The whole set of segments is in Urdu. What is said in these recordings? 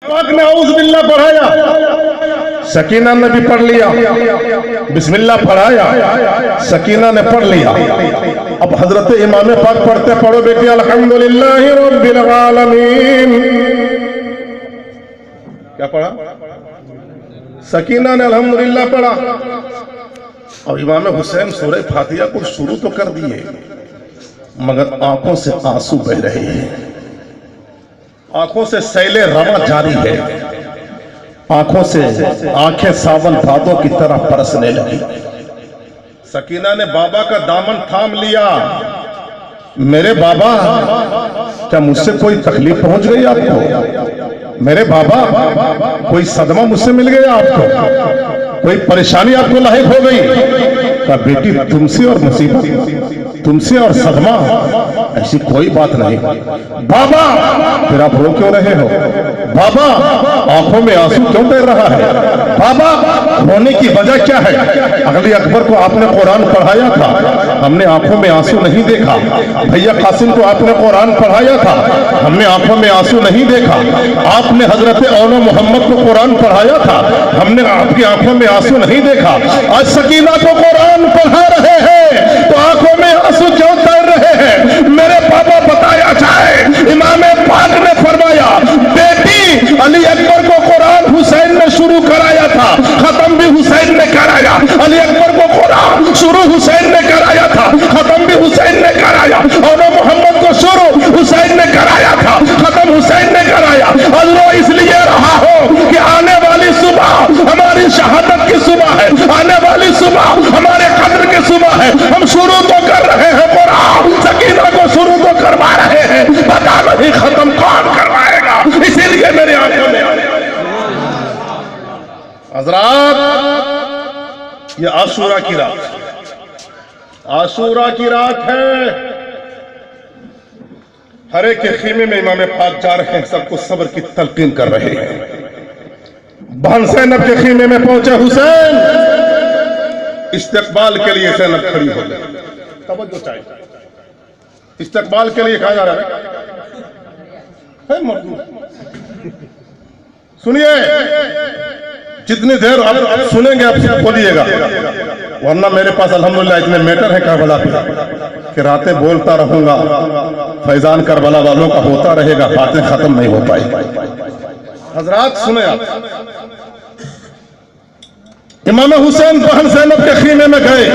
پاک نے اعوذ باللہ پڑھایا، سکینہ نے بھی پڑھ لیا، بسم اللہ پڑھایا، سکینہ نے پڑھ لیا۔ اب حضرت امام پاک پڑھتے، پڑھو بیٹی الحمدللہ رب العالمین۔ کیا پڑھا؟ سکینہ نے الحمدللہ پڑھا، اور امام حسین سورہ فاتحہ کو شروع تو کر دیے، مگر آنکھوں سے آنسو بہ رہے ہیں، آنکھوں سے سیل رواں جاری ہے، آنکھوں سے آنکھیں ساون بھادوں کی طرح برسنے لگی۔ سکینہ نے بابا کا دامن تھام لیا، میرے بابا کیا مجھ سے کوئی تکلیف پہنچ گئی آپ کو؟ میرے بابا کوئی صدمہ مجھ سے مل گیا آپ کو؟ کوئی پریشانی آپ کو لاحق ہو گئی؟ کہا بیٹی تم سے اور مصیبت، تم سے اور صدمہ ایسی کوئی بات نہیں۔ بابا پھر آپ رو کیوں رہے ہو؟ بابا آنکھوں میں آنسو کیوں بہ رہا ہے؟ بابا رونے کی وجہ کیا ہے؟ اغلی اکبر کو آپ نے قرآن پڑھایا تھا، ہم نے آنکھوں میں آنسو نہیں دیکھا۔ بھیا قاسم کو آپ نے قرآن پڑھایا تھا، ہم نے آنکھوں میں آنسو نہیں دیکھا۔ آپ نے حضرت اولو محمد کو قرآن پڑھایا تھا، ہم نے آپ کی آنکھوں میں آنسو نہیں دیکھا۔ آج سکینہ کو قرآن پڑھا رہے ہیں تو آنکھوں میں آنسو کیوں تیر رہے ہیں؟ میرے بابا بتایا جائے، امام پاک نے فرمایا بیٹی علی اکبر کو قرآن حسین نے شروع کرایا تھا، ختم بھی حسین نے کرایا۔ علی اکبر کو قرآن شروع حسین نے کرایا تھا، ختم بھی حسین نے کرایا۔ اور محمد کو شروع حسین نے کرایا تھا، ختم حسین نے کرایا۔ حضرت اس لیے رہا ہو کہ آنے والی صبح ہماری شہادت کی صبح ہے، آنے والی صبح ہمارے قدر کی صبح ہے۔ ہم شروع تو کر رہے ہیں قرآن، سکینہ کو شروع تو کروا رہے ہیں، پتہ نہیں ختم کون کروائے گا۔ اسی لیے میرے آنکھوں میں حضرات یہ عاشورہ کی رات، عاشورہ کی رات ہے۔ ہر ایک کے خیمے میں امام پاک جا رہے ہیں، سب کو صبر کی تلقین کر رہے ہیں۔ بہن زینب کے خیمے میں پہنچے حسین، استقبال کے لیے زینب کھڑی ہو گئی۔ توجہ چاہیے، استقبال کے لیے کہا جا رہا ہے مردود۔ سنیے، جتنی دیر آپ سنیں گے آپ بولیے گا، ورنہ میرے پاس الحمدللہ اتنے میٹر ہیں کربلا پہ کہ راتیں بولتا رہوں گا، فیضان کربلا والوں کا ہوتا رہے گا، باتیں ختم نہیں ہو پائی۔ حضرات سنیں، آپ امام حسین بہن زینب کے خیمے میں گئے۔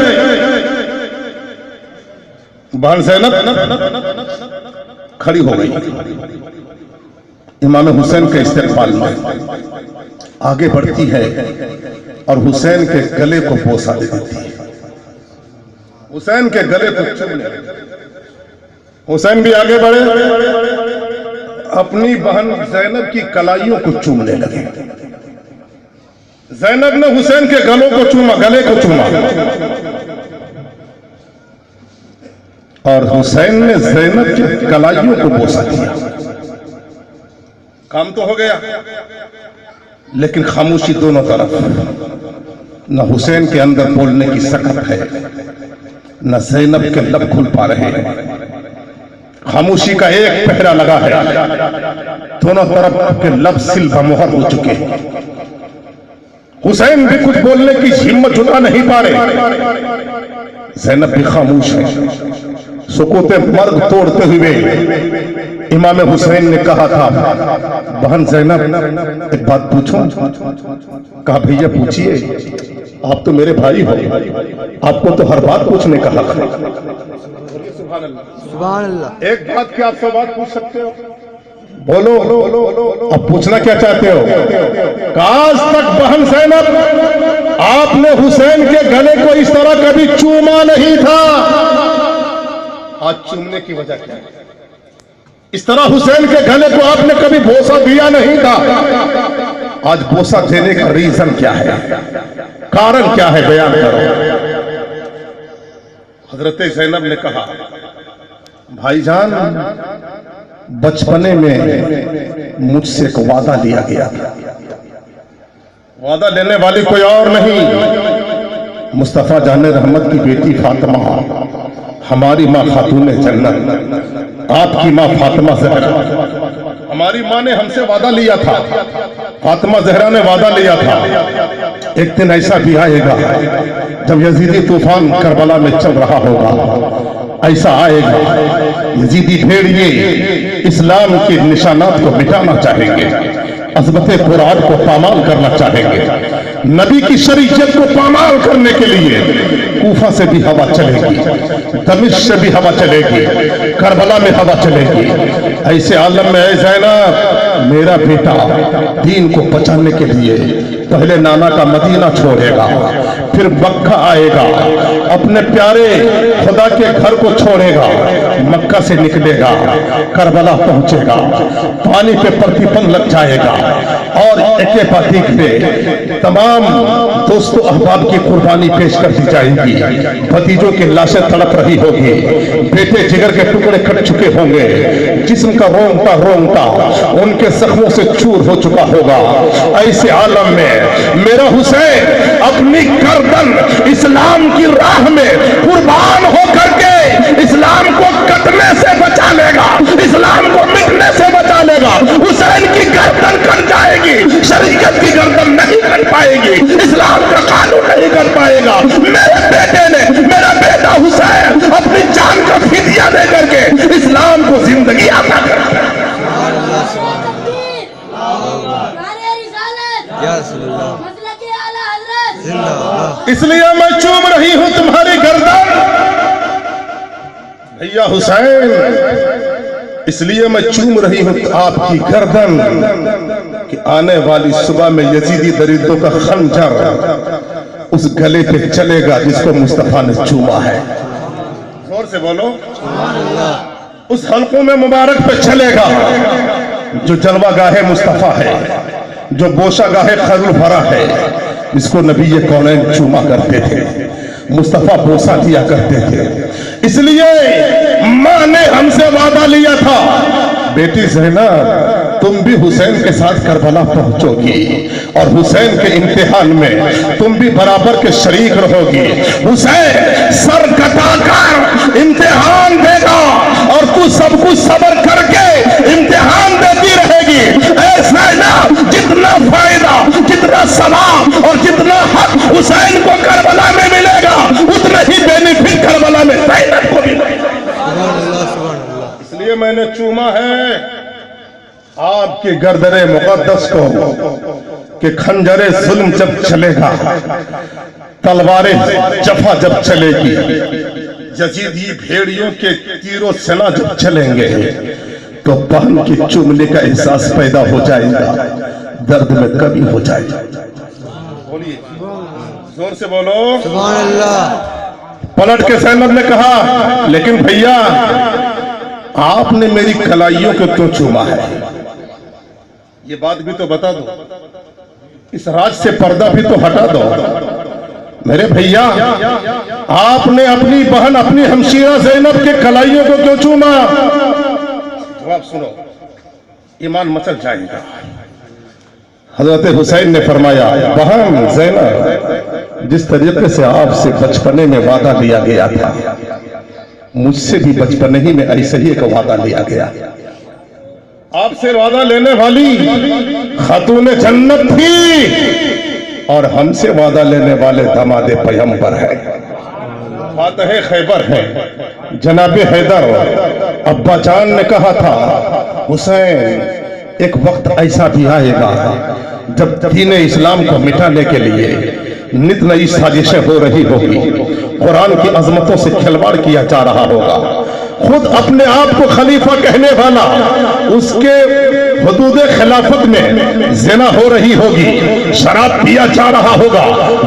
بہن زینب کھڑی ہو گئی امام حسین کے استقبال میں، آگے بڑھتی ہے اور حسین کے گلے کو بوسہ دے دیتی ہے، حسین کے گلے کو چومنے لگی۔ حسین بھی آگے بڑھے، اپنی بہن زینب کی کلائیوں کو چومنے لگے۔ زینب نے حسین کے گلوں کو چوما، گلے کو چوما، اور حسین نے زینب کی کلائیوں کو بوسہ دیا۔ کام تو ہو گیا، لیکن خاموشی دونوں طرف۔ نہ حسین کے اندر بولنے کی سکت ہے، نہ زینب کے لب کھل پا رہے ہیں۔ خاموشی کا ایک پہرا لگا ہے، دونوں طرف کے لب سل بمہر ہو چکے ہیں۔ حسین بھی کچھ بولنے کی ہمت جتا نہیں پا رہے، زینب بھی خاموش ہے۔ سکوت مرگ توڑتے ہوئے امام حسین نے کہا تھا بہن زینب ایک بات پوچھوں؟ کہا بھیا پوچھئے، آپ تو میرے بھائی ہو، آپ کو تو ہر بات پوچھنے کا حق ہے۔ سبحان اللہ۔ ایک بات کیا آپ سے بات پوچھ سکتے ہو؟ بولو، اب پوچھنا کیا چاہتے ہو؟ آج تک بہن زینب آپ نے حسین کے گلے کو اس طرح کبھی چوما نہیں تھا، آج چومنے کی وجہ کیا ہے؟ اس طرح حسین کے گلے کو آپ نے کبھی بوسہ دیا نہیں تھا، آج بوسہ دینے کا ریزن کیا ہے؟ کارن کیا ہے؟ بیان کرو۔ حضرت زینب نے کہا بھائی جان بچپنے میں مجھ سے ایک وعدہ لیا گیا، وعدہ لینے والی کوئی اور نہیں، مصطفیٰ جان رحمت کی بیٹی فاطمہ، ہماری ماں خاتون جنت، آپ کی ماں فاطمہ زہرا، ہماری ماں نے ہم سے وعدہ لیا تھا، فاطمہ زہرا نے وعدہ لیا تھا، ایک دن ایسا بھی آئے گا جب یزیدی طوفان کربلا میں چل رہا ہوگا، ایسا آئے گا یزیدی بھیڑیے اسلام کے نشانات کو مٹانا چاہیں گے، عظمت قرآن کو پامال کرنا چاہیں گے، نبی کی شریعت کو پامال کرنے کے لیے کوفہ سے بھی ہوا چلے گی، دمشق سے بھی ہوا چلے گی، کربلا میں ہوا چلے گی۔ ایسے عالم میں اے زینب، میرا بیٹا دین کو بچانے کے لیے پہلے نانا کا مدینہ چھوڑے گا، پھر مکہ آئے گا، اپنے پیارے خدا کے گھر کو چھوڑے گا، مکہ سے نکلے گا، کربلا پہنچے گا، پانی پہ پرتیپن لگ جائے گا، اور ایک پاتیک پہ تمام دوست و احباب کی قربانی پیش کر دی جائے گی، بھتیجوں کی لاشیں تڑپ رہی ہوگی، بیٹے جگر کے ٹکڑے کٹ چکے ہوں گے، جسم کا رونگٹا رونگٹا ان کے زخموں سے چور ہو چکا ہوگا۔ ایسے عالم میں میرا حسین اپنی گردن اسلام کی راہ میں قربان ہو کر کے اسلام کو کٹنے سے بچا لے گا، اسلام کو مٹنے سے بچا لے گا۔ حسین کی گردن کٹ جائے گی، شریعت کی گردن نہیں کٹ پائے گی، اسلام کا قانون نہیں کٹ پائے گا۔ میرے بیٹے نے، میرا بیٹا حسین اپنی جان کا فدیہ دے کر کے اسلام کو زندگی عطا کر دیا۔ اس لیے میں چوم رہی ہوں تمہاری گردن بھیا حسین، اس لیے میں چوم رہی ہوں آپ کی گردن کہ آنے والی صبح میں یزیدی درندوں کا خنجر اس گلے پہ چلے گا جس کو مصطفیٰ نے چوما ہے۔ زور سے بولو، اس حلقوں میں مبارک پہ چلے گا جو جلوہ گاہ مصطفیٰ ہے، جو بوشہ گاہ خیر البرا ہے، جس کو نبی کونین چوما کرتے تھے، مصطفیٰ بوسہ دیا کرتے تھے۔ اس لیے ماں نے ہم سے وعدہ لیا تھا، بیٹی زینب تم بھی حسین کے ساتھ کربلا پہنچو گی، اور حسین کے امتحان میں تم بھی برابر کے شریک رہو گی۔ حسین سر کٹا کر امتحان دے گا اور تو سب کچھ صبر کر کے امتحان دیتی رہے گی۔ اے زینب، جتنا فائدہ، جتنا ثواب اور جتنا حق حسین کو کربلا میں ملے گا، اتنا ہی بینیفٹ کربلا میں زینب کو ملے گا۔ اس لیے میں نے چوما ہے آپ کی گردن مقدس کو کہ خنجر ظلم جب چلے گا، تلوار جفا جب چلے گی، یزیدی بھیڑیوں کے تیر و سنا جب چلیں گے تو بہن کی چومنے کا احساس پیدا ہو جائے گا، درد میں کمی ہو جائے گا۔ بولیے زور سے بولو سبحان اللہ۔ پلٹ کے زینب نے کہا لیکن بھیا آپ نے میری کلائیوں کو کیوں چوما ہے؟ یہ بات بھی تو بتا دو، اس راج سے پردہ بھی تو ہٹا دو۔ میرے بھیا آپ نے اپنی بہن، اپنی ہمشیرہ زینب کے کلائیوں کو کیوں چوما؟ جواب سنو، ایمان مچل جائے گا۔ حضرت حسین نے فرمایا بہن زینب، جس طریقے سے آپ سے بچپنے میں وعدہ لیا گیا تھا، مجھ سے بھی بچپنے ہی میں ایسے ہی ایک وعدہ لیا گیا۔ آپ سے وعدہ لینے والی خاتون جنت تھی اور ہم سے وعدہ لینے والے داماد پیغمبر ہے، فاتح خیبر ہے، جناب حیدر۔ ابا جان نے کہا تھا حسین ایک وقت ایسا بھی آئے گا جب دین اسلام کو مٹانے کے لیے نت نئی سازشیں ہو رہی ہوگی، قرآن کی عظمتوں سے کھلواڑ کیا جا رہا ہوگا، خود اپنے آپ کو خلیفہ کہنے والا اس کے حدود خلافت میں زنا ہو رہی ہوگی، شراب پیا جا رہا ہوگا،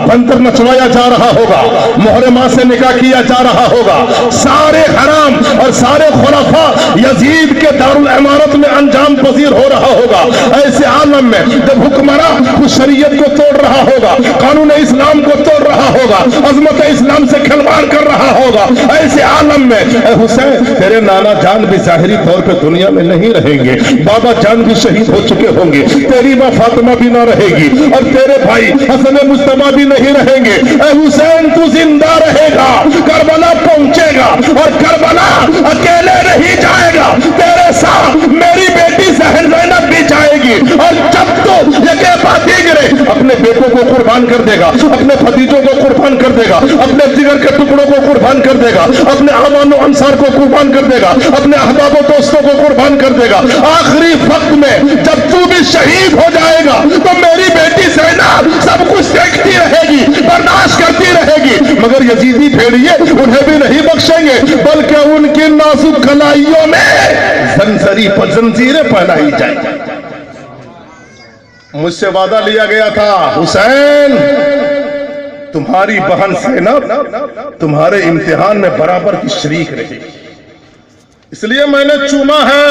بندر نچوایا جا رہا ہوگا، محرمہ سے نکاح کیا جا رہا ہوگا، سارے حرام اور سارے خلفاء یزید کے دارالعمارت میں انجام پذیر ہو رہا ہوگا۔ ایسے عالم میں جب حکمراں اس شریعت کو توڑ رہا ہوگا، قانون اسلام کو توڑ رہا ہوگا، عظمت اسلام سے کھلواڑ کر رہا ہوگا، ایسے عالم میں اے حسین تیرے نانا جان بھی ظاہری طور پہ دنیا میں نہیں رہیں گے، بابا جان بھی شہید ہو چکے ہوں گے، تیری ماں فاطمہ بھی نہ رہے گی، اور تیرے بھائی حسن مصطفیٰ بھی نہیں رہیں گے۔ اے حسین تو زندہ رہے گا، کربلا پہنچے گا، اور کربلا اکیلے نہیں جائے گا، تیرے ساتھ میری بیٹی زہر ہوگی، اور جب تو یہ پاتی گرے اپنے بیٹوں کو قربان کر دے گا، اپنے بھتیجوں کو قربان کر دے گا، اپنے جگر کے ٹکڑوں کو قربان کر دے گا، اپنے اعوان و انصار کو قربان کر دے گا، اپنے احباب و دوستوں کو قربان کر دے گا۔ آخری وقت میں جب تو بھی شہید ہو جائے گا تو میری بیٹی زینب سب کچھ دیکھتی رہے گی، برداشت کرتی رہے گی، مگر یزیدی بھیڑیے انہیں بھی نہیں بخشیں گے، بلکہ ان کی نازک کلائیوں میں زنجیریں پہنائی جائیں گی۔ مجھ سے وعدہ لیا گیا تھا، حسین تمہاری بہن زینب تمہارے امتحان میں برابر کی شریک رہے گی، اس لیے میں نے چوما ہے۔